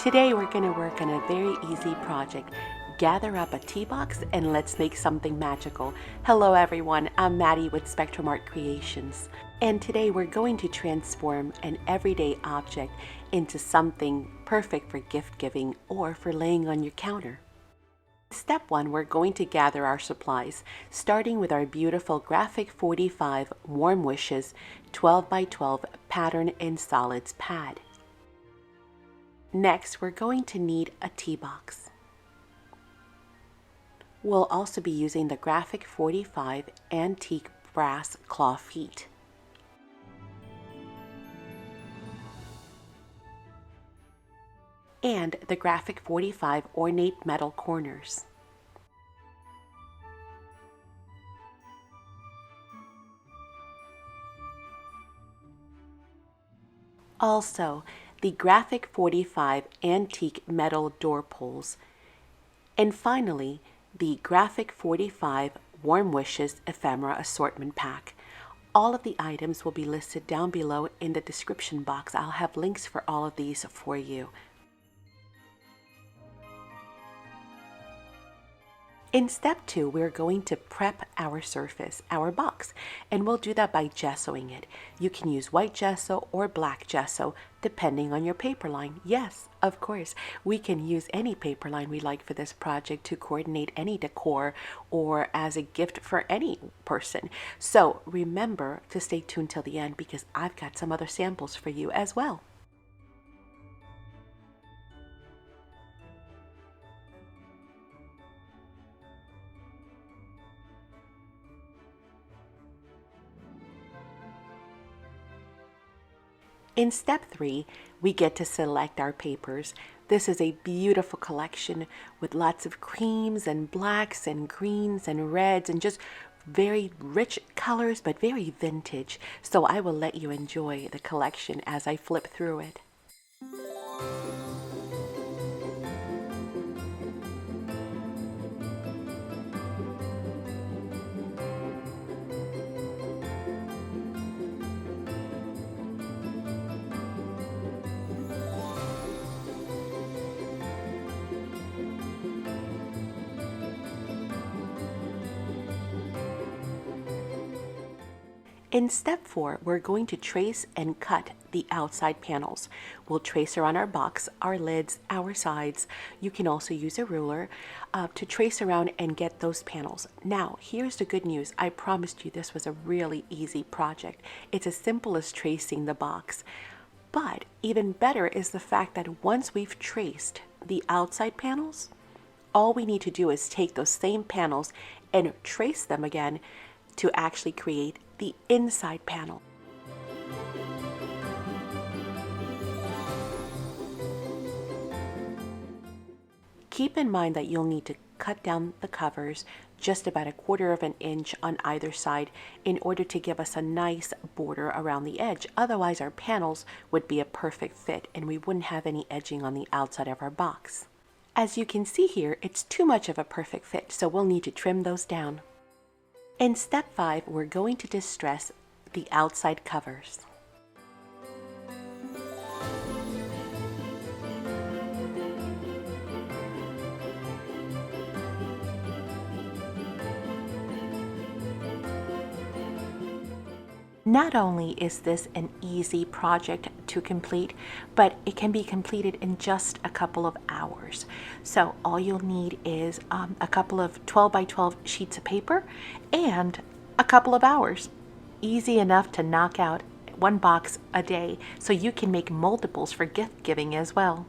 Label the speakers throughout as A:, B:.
A: Today we're going to work on a very easy project. Gather up a tea box and let's make something magical. Hello everyone, I'm Maddie with Spectrum Art Creations. And today we're going to transform an everyday object into something perfect for gift giving or for laying on your counter. Step 1, we're going to gather our supplies, starting with our beautiful Graphic 45 Warm Wishes 12 by 12 pattern in solids pad. Next, we're going to need a tea box. We'll also be using the Graphic 45 antique brass claw feet. And the Graphic 45 ornate metal corners. Also, the Graphic 45 antique metal door pulls. And finally, the Graphic 45 Warm Wishes ephemera assortment pack. All of the items will be listed down below in the description box. I'll have links for all of these for you. In step 2, we're going to prep our surface, our box, and we'll do that by gessoing it. You can use white gesso or black gesso, depending on your paper line. Yes, of course, we can use any paper line we like for this project to coordinate any decor or as a gift for any person. So remember to stay tuned till the end because I've got some other samples for you as well. In step 3, we get to select our papers. This is a beautiful collection with lots of creams and blacks and greens and reds and just very rich colors, but very vintage. So I will let you enjoy the collection as I flip through it. In step 4, we're going to trace and cut the outside panels. We'll trace around our box, our lids, our sides. You can also use a ruler to trace around and get those panels. Now, here's the good news. I promised you this was a really easy project. It's as simple as tracing the box. But even better is the fact that once we've traced the outside panels, all we need to do is take those same panels and trace them again to actually create the inside panel. Keep in mind that you'll need to cut down the covers just about 1/4 of an inch on either side in order to give us a nice border around the edge. Otherwise, our panels would be a perfect fit and we wouldn't have any edging on the outside of our box. As you can see here, it's too much of a perfect fit, so we'll need to trim those down. In step 5, we're going to distress the outside covers. Not only is this an easy project to complete, but it can be completed in just a couple of hours. So all you'll need is a couple of 12 by 12 sheets of paper and a couple of hours. Easy enough to knock out one box a day, so you can make multiples for gift giving as well.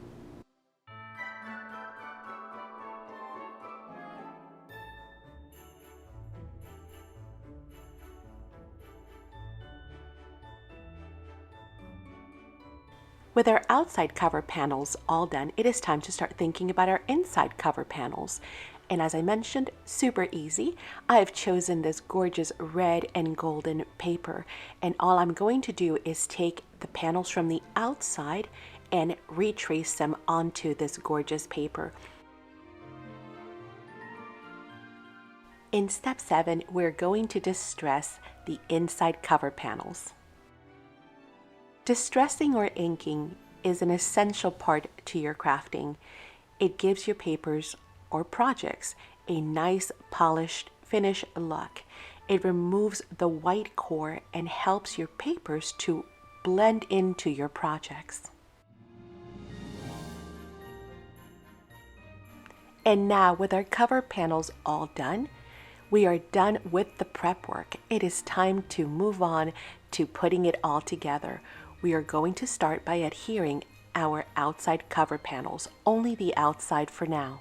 A: With our outside cover panels all done, it is time to start thinking about our inside cover panels. And as I mentioned, super easy. I've chosen this gorgeous red and golden paper, and all I'm going to do is take the panels from the outside and retrace them onto this gorgeous paper. In step 7, we're going to distress the inside cover panels. Distressing or inking is an essential part to your crafting. It gives your papers or projects a nice polished finish look. It removes the white core and helps your papers to blend into your projects. And now, with our cover panels all done, we are done with the prep work. It is time to move on to putting it all together. We are going to start by adhering our outside cover panels, only the outside for now.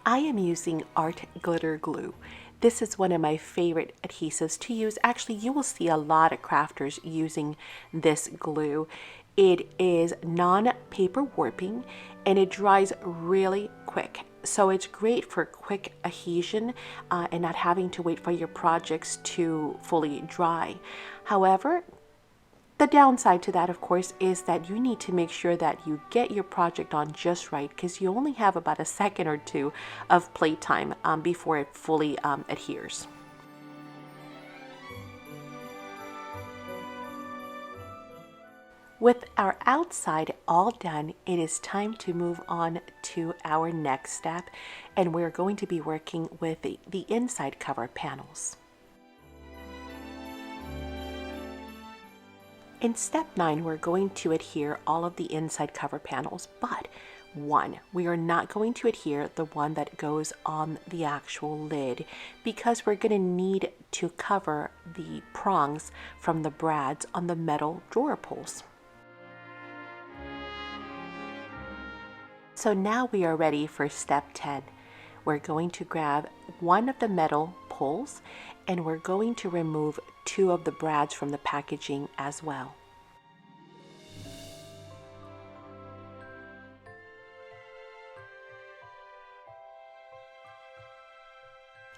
A: I am using art glitter glue. This is one of my favorite adhesives to use. Actually, you will see a lot of crafters using this glue. It is non-paper warping and it dries really quick. So it's great for quick adhesion and not having to wait for your projects to fully dry. However, the downside to that, of course, is that you need to make sure that you get your project on just right, because you only have about a second or two of playtime before it fully adheres. With our outside all done, it is time to move on to our next step, and we're going to be working with the inside cover panels. In step 9, we're going to adhere all of the inside cover panels, but we are not going to adhere the one that goes on the actual lid, because we're going to need to cover the prongs from the brads on the metal drawer pulls. So now we are ready for step 10. We're going to grab one of the metal pulls and we're going to remove 2 of the brads from the packaging as well.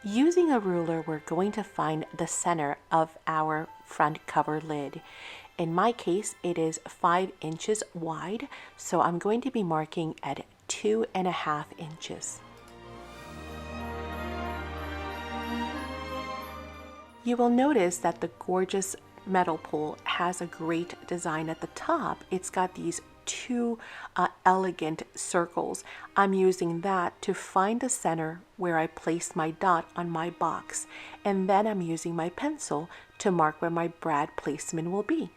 A: Using a ruler, we're going to find the center of our front cover lid. In my case, it is 5 inches wide, so I'm going to be marking at 2.5 inches. You will notice that the gorgeous metal pull has a great design at the top. It's got these 2 elegant circles. I'm using that to find the center where I place my dot on my box, and then I'm using my pencil to mark where my brad placement will be.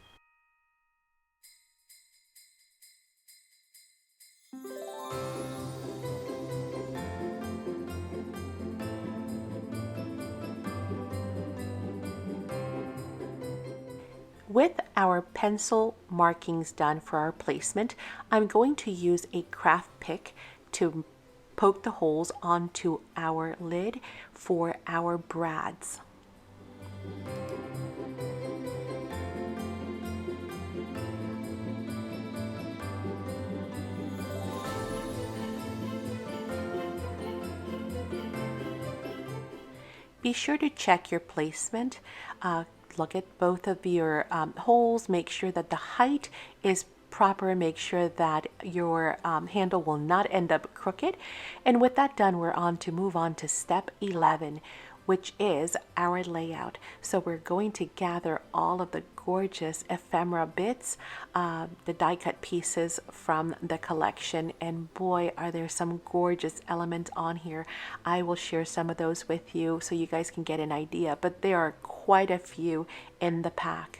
A: With our pencil markings done for our placement, I'm going to use a craft pick to poke the holes onto our lid for our brads. Be sure to check your placement. Look at both of your holes, make sure that the height is proper, make sure that your handle will not end up crooked. And with that done, we're on to move on to step 11, which is our layout. So we're going to gather all of the gorgeous ephemera bits, the die cut pieces from the collection, and boy, are there some gorgeous elements on here. I will share some of those with you so you guys can get an idea, but there are quite a few in the pack.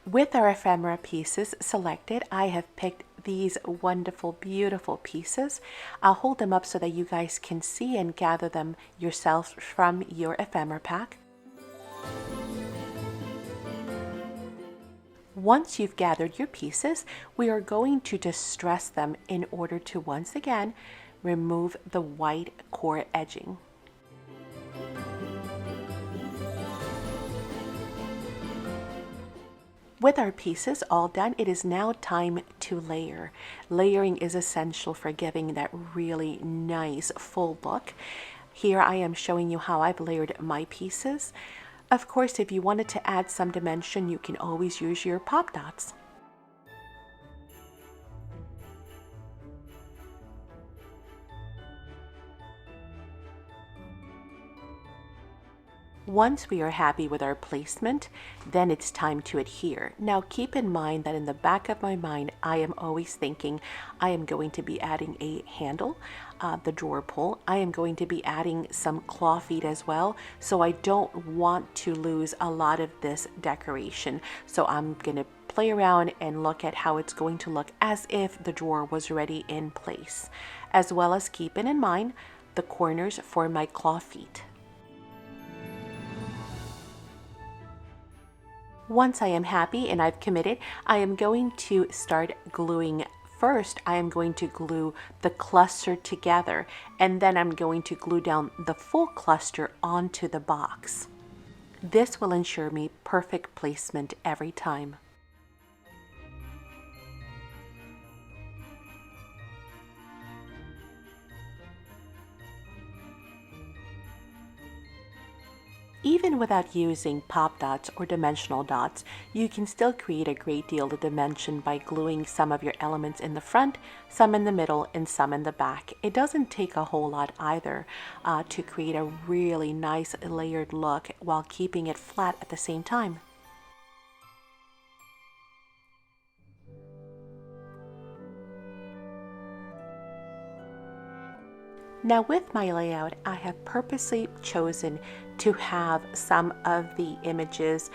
A: With our ephemera pieces selected, I have picked these wonderful, beautiful pieces. I'll hold them up so that you guys can see and gather them yourselves from your ephemera pack. Once you've gathered your pieces, we are going to distress them in order to once again remove the white core edging. With our pieces all done, it is now time to layer. Layering is essential for giving that really nice full look. Here I am showing you how I've layered my pieces. Of course, if you wanted to add some dimension, you can always use your pop dots. Once we are happy with our placement, then it's time to adhere. Now keep in mind that in the back of my mind, I am always thinking I am going to be adding a handle, the drawer pull. I am going to be adding some claw feet as well, so I don't want to lose a lot of this decoration. So I'm going to play around and look at how it's going to look as if the drawer was already in place, as well as keeping in mind the corners for my claw feet. Once I am happy and I've committed, I am going to start gluing. First, I am going to glue the cluster together, and then I'm going to glue down the full cluster onto the box. This will ensure me perfect placement every time. Even without using pop dots or dimensional dots, you can still create a great deal of dimension by gluing some of your elements in the front, some in the middle, and some in the back. It doesn't take a whole lot either to create a really nice layered look while keeping it flat at the same time. Now with my layout, I have purposely chosen to have some of the images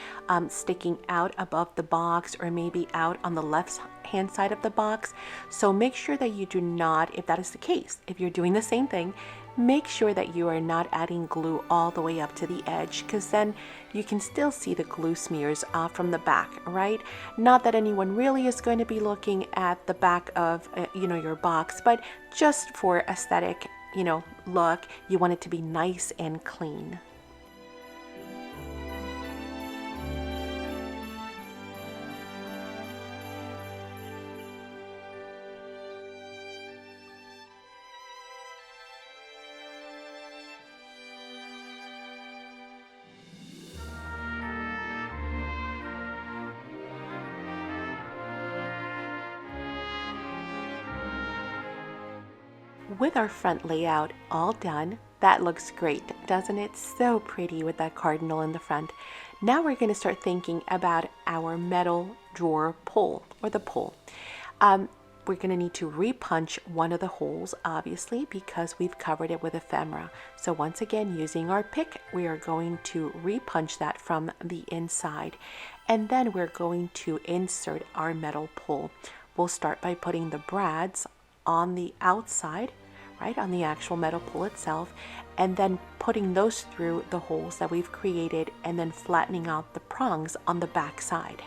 A: sticking out above the box, or maybe out on the left hand side of the box. So make sure that you do not, if that is the case, if you're doing the same thing, make sure that you are not adding glue all the way up to the edge, because then you can still see the glue smears from the back, right? Not that anyone really is going to be looking at the back of your box, but just for aesthetic look, you want it to be nice and clean. With our front layout all done, that looks great, doesn't it? So pretty with that cardinal in the front. Now we're going to start thinking about our metal drawer pull, or the pull. We're going to need to repunch one of the holes, obviously, because we've covered it with ephemera. So once again, using our pick, we are going to repunch that from the inside. And then we're going to insert our metal pull. We'll start by putting the brads on the outside, right, on the actual metal pull itself, and then putting those through the holes that we've created, and then flattening out the prongs on the back side.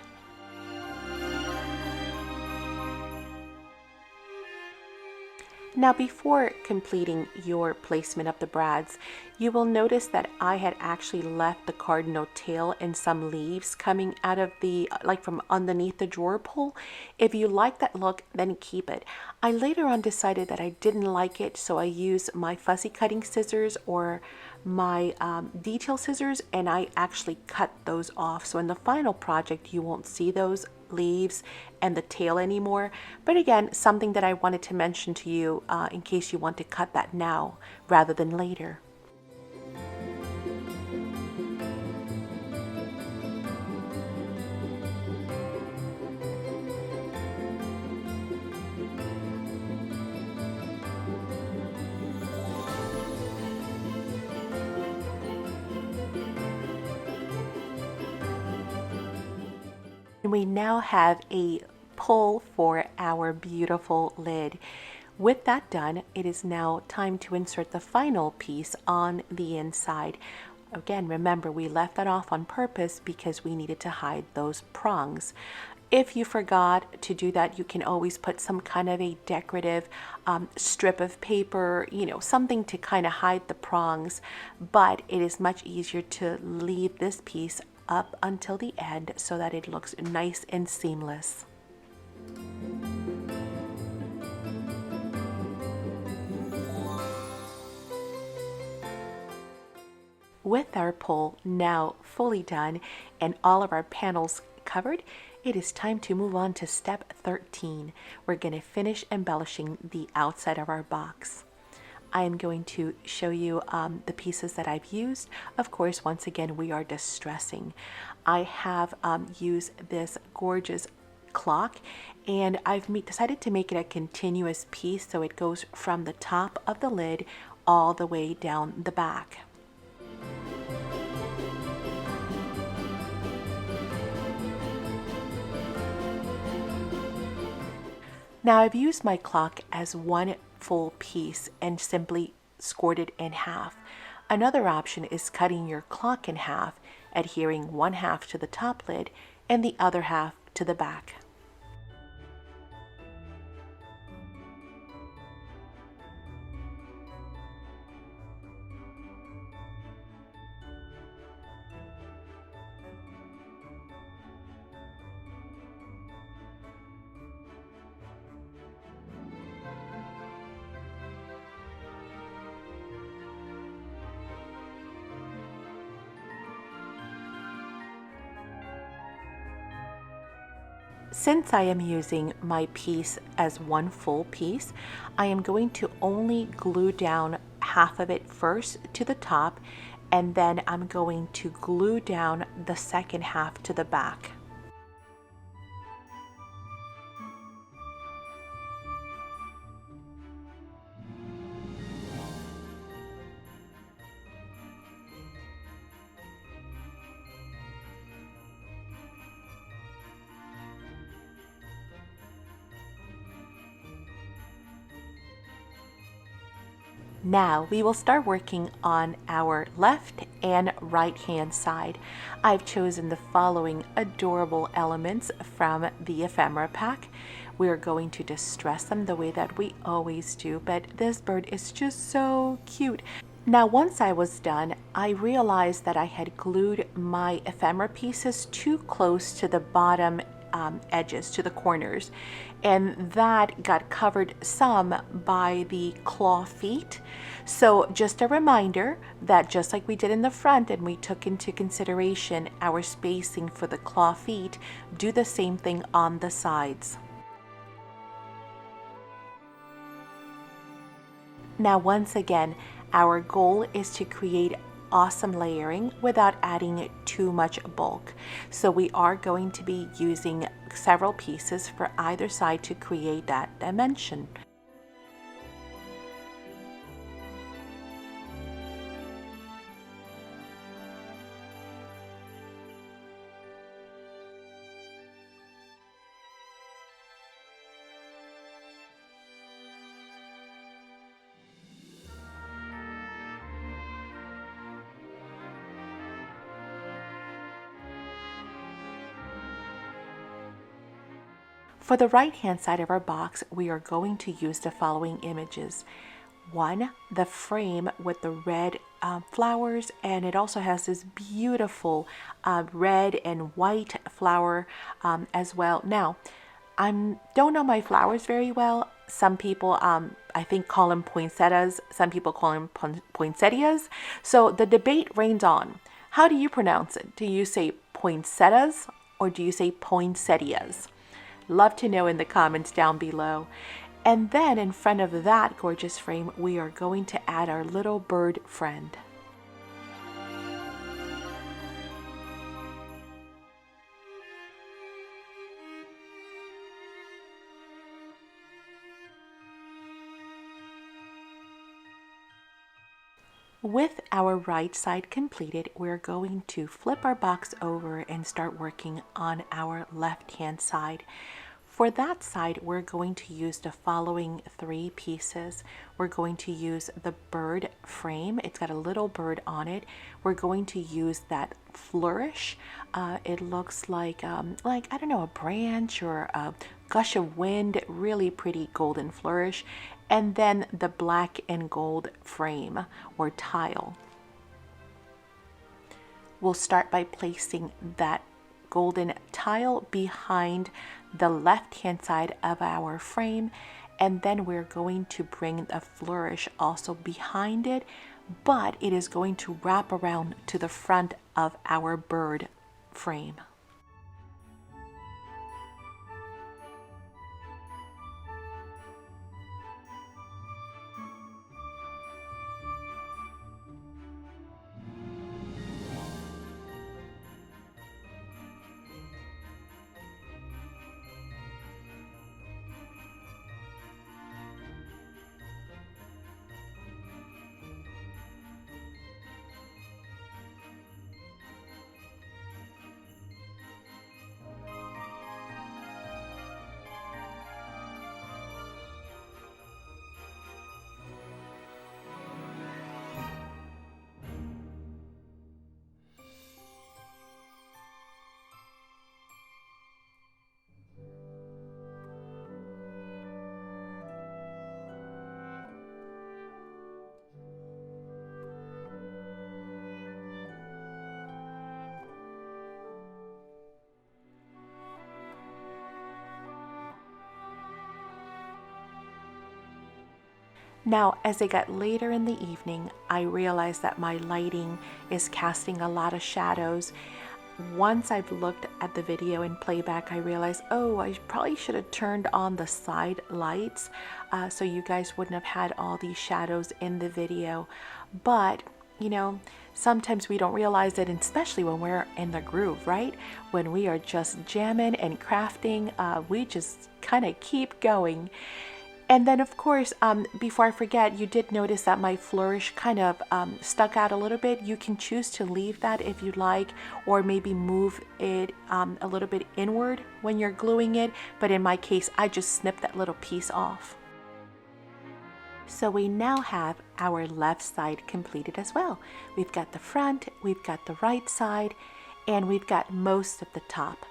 A: Now before completing your placement of the brads, you will notice that I had actually left the cardinal tail and some leaves coming out of the, like from underneath the drawer pull. If you like that look, then keep it. I later on decided that I didn't like it, so I used my fussy cutting scissors or my detail scissors, and I actually cut those off. So in the final project, you won't see those leaves and the tail anymore. But again, something that I wanted to mention to you in case you want to cut that now rather than later. And we now have a pull for our beautiful lid. With that done, it is now time to insert the final piece on the inside. Again, remember, we left that off on purpose because we needed to hide those prongs. If you forgot to do that, you can always put some kind of a decorative strip of paper, something to kind of hide the prongs, but it is much easier to leave this piece up until the end so that it looks nice and seamless. With our pull now fully done and all of our panels covered, it is time to move on to step 13. We're going to finish embellishing the outside of our box. I am going to show you the pieces that I've used. Of course, once again, we are distressing. I have used this gorgeous clock, and I've decided to make it a continuous piece, so it goes from the top of the lid all the way down the back. Now I've used my clock as one full piece and simply scored it in half. Another option is cutting your clock in half, adhering one half to the top lid and the other half to the back. Since I am using my piece as one full piece, I am going to only glue down half of it first to the top, and then I'm going to glue down the second half to the back. Now we will start working on our left and right hand side. I've chosen the following adorable elements from the ephemera pack. We are going to distress them the way that we always do, but this bird is just so cute. Now once I was done, I realized that I had glued my ephemera pieces too close to the bottom edges, to the corners, and that got covered some by the claw feet. So just a reminder that just like we did in the front and we took into consideration our spacing for the claw feet, do the same thing on the sides. Now once again, our goal is to create awesome layering without adding too much bulk. So we are going to be using several pieces for either side to create that dimension. For the right hand side of our box, we are going to use the following images. One, the frame with the red flowers, and it also has this beautiful red and white flower as well. Now, I don't know my flowers very well. Some people, I think, call them poinsettias. Some people call them poinsettias. So the debate reigns on. How do you pronounce it? Do you say poinsettias or do you say poinsettias? Love to know in the comments down below. And then in front of that gorgeous frame, we are going to add our little bird friend. With our right side completed, we're going to flip our box over and start working on our left hand side. For that side, we're going to use the following three pieces. We're going to use the bird frame. It's got a little bird on it. We're going to use that flourish. It looks like I don't know, a branch or a gush of wind, really pretty golden flourish. And then the black and gold frame or tile. We'll start by placing that golden tile behind the left hand side of our frame, and then we're going to bring the flourish also behind it, but it is going to wrap around to the front of our bird frame. Now, as it got later in the evening, I realized that my lighting is casting a lot of shadows. Once I've looked at the video in playback, I realized, oh, I probably should have turned on the side lights so you guys wouldn't have had all these shadows in the video. But, you know, sometimes we don't realize it, and especially when we're in the groove, right? When we are just jamming and crafting, we just kind of keep going. And then, of course, before I forget, you did notice that my flourish kind of stuck out a little bit. You can choose to leave that if you like, or maybe move it a little bit inward when you're gluing it. But in my case, I just snipped that little piece off. So we now have our left side completed as well. We've got the front, we've got the right side, and we've got most of the top.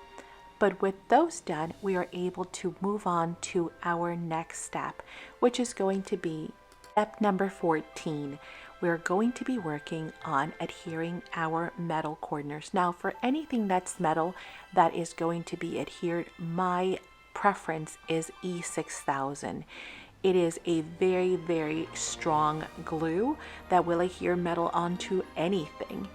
A: But with those done, we are able to move on to our next step, which is going to be step number 14. We're going to be working on adhering our metal corners. Now, for anything that's metal that is going to be adhered, my preference is E6000. It is a very, very strong glue that will adhere metal onto anything.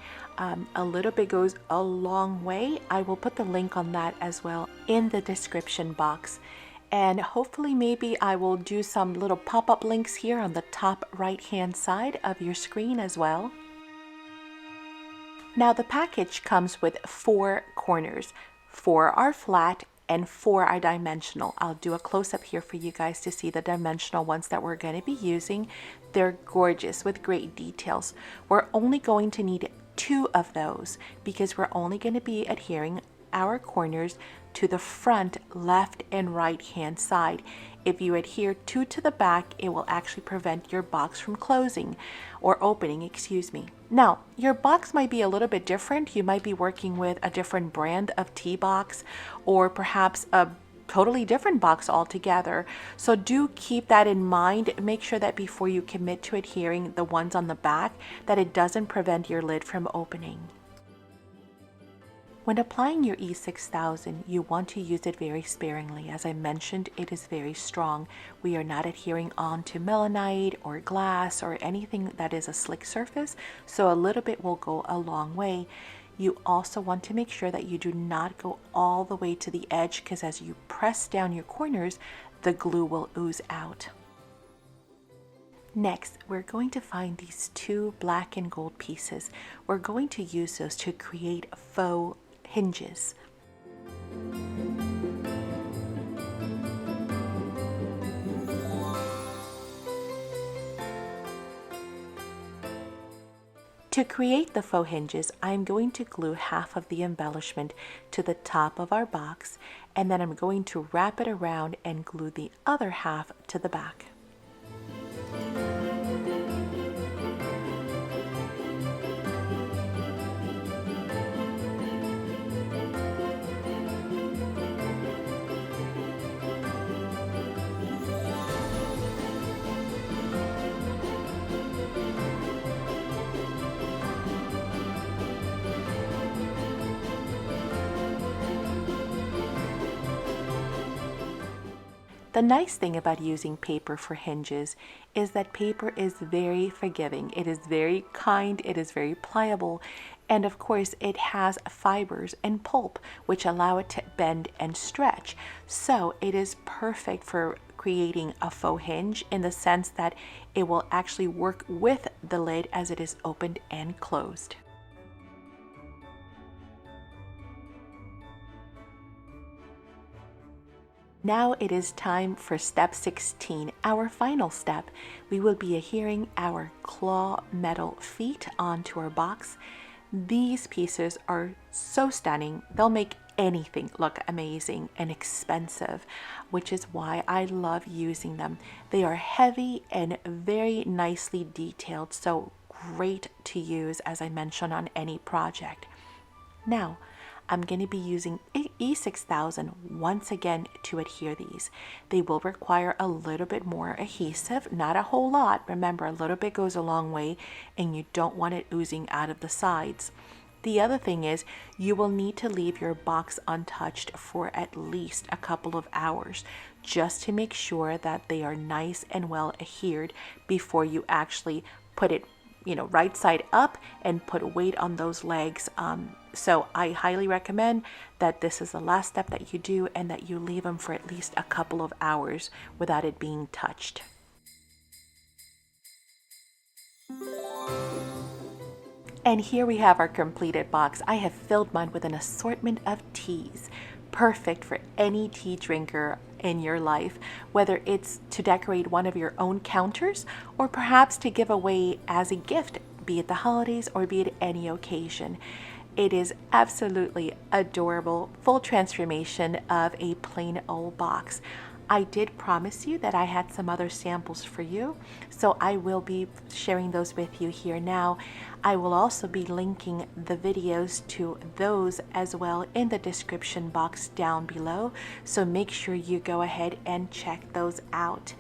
A: A little bit goes a long way. I will put the link on that as well in the description box. And hopefully maybe I will do some little pop-up links here on the top right-hand side of your screen as well. Now the package comes with 4 corners. 4 are flat and 4 are dimensional. I'll do a close-up here for you guys to see the dimensional ones that we're going to be using. They're gorgeous with great details. We're only going to need 2 of those because we're only going to be adhering our corners to the front left and right hand side. If you adhere 2 to the back, it will actually prevent your box from closing or opening, excuse me. Now, your box might be a little bit different. You might be working with a different brand of tea box or perhaps a totally different box altogether. So do keep that in mind. Make sure that before you commit to adhering the ones on the back, that it doesn't prevent your lid from opening. When applying your E6000, you want to use it very sparingly. As I mentioned, it is very strong. We are not adhering onto melanite or glass or anything that is a slick surface, so a little bit will go a long way. You also want to make sure that you do not go all the way to the edge, because as you press down your corners, the glue will ooze out. Next, we're going to find these 2 black and gold pieces. We're going to use those to create faux hinges. To create the faux hinges, I'm going to glue half of the embellishment to the top of our box, and then I'm going to wrap it around and glue the other half to the back. The nice thing about using paper for hinges is that paper is very forgiving. It is very kind, it is very pliable, and of course it has fibers and pulp which allow it to bend and stretch. So it is perfect for creating a faux hinge in the sense that it will actually work with the lid as it is opened and closed. Now it is time for step 16, our final step. We will be adhering our claw metal feet onto our box. These pieces are so stunning. They'll make anything look amazing and expensive, which is why I love using them. They are heavy and very nicely detailed, so great to use, as I mentioned, on any project. Now, I'm going to be using E6000 once again to adhere these. They will require a little bit more adhesive, not a whole lot. Remember, a little bit goes a long way and you don't want it oozing out of the sides. The other thing is you will need to leave your box untouched for at least a couple of hours just to make sure that they are nice and well adhered before you actually put it, right side up and put weight on those legs. So I highly recommend that this is the last step that you do and that you leave them for at least a couple of hours without it being touched. And here we have our completed box. I have filled mine with an assortment of teas, perfect for any tea drinker in your life, whether it's to decorate one of your own counters or perhaps to give away as a gift, be it the holidays or be it any occasion. It is absolutely adorable, full transformation of a plain old box. I did promise you that I had some other samples for you, so I will be sharing those with you here now. I will also be linking the videos to those as well in the description box down below, so make sure you go ahead and check those out.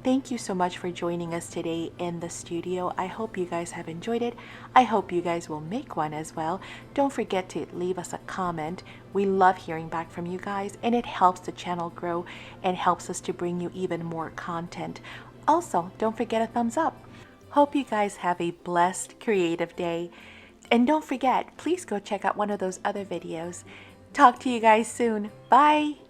A: Thank you so much for joining us today in the studio. I hope you guys have enjoyed it. I hope you guys will make one as well. Don't forget to leave us a comment. We love hearing back from you guys, and it helps the channel grow and helps us to bring you even more content. Also, don't forget a thumbs up. Hope you guys have a blessed, creative day. And don't forget, please go check out one of those other videos. Talk to you guys soon. Bye!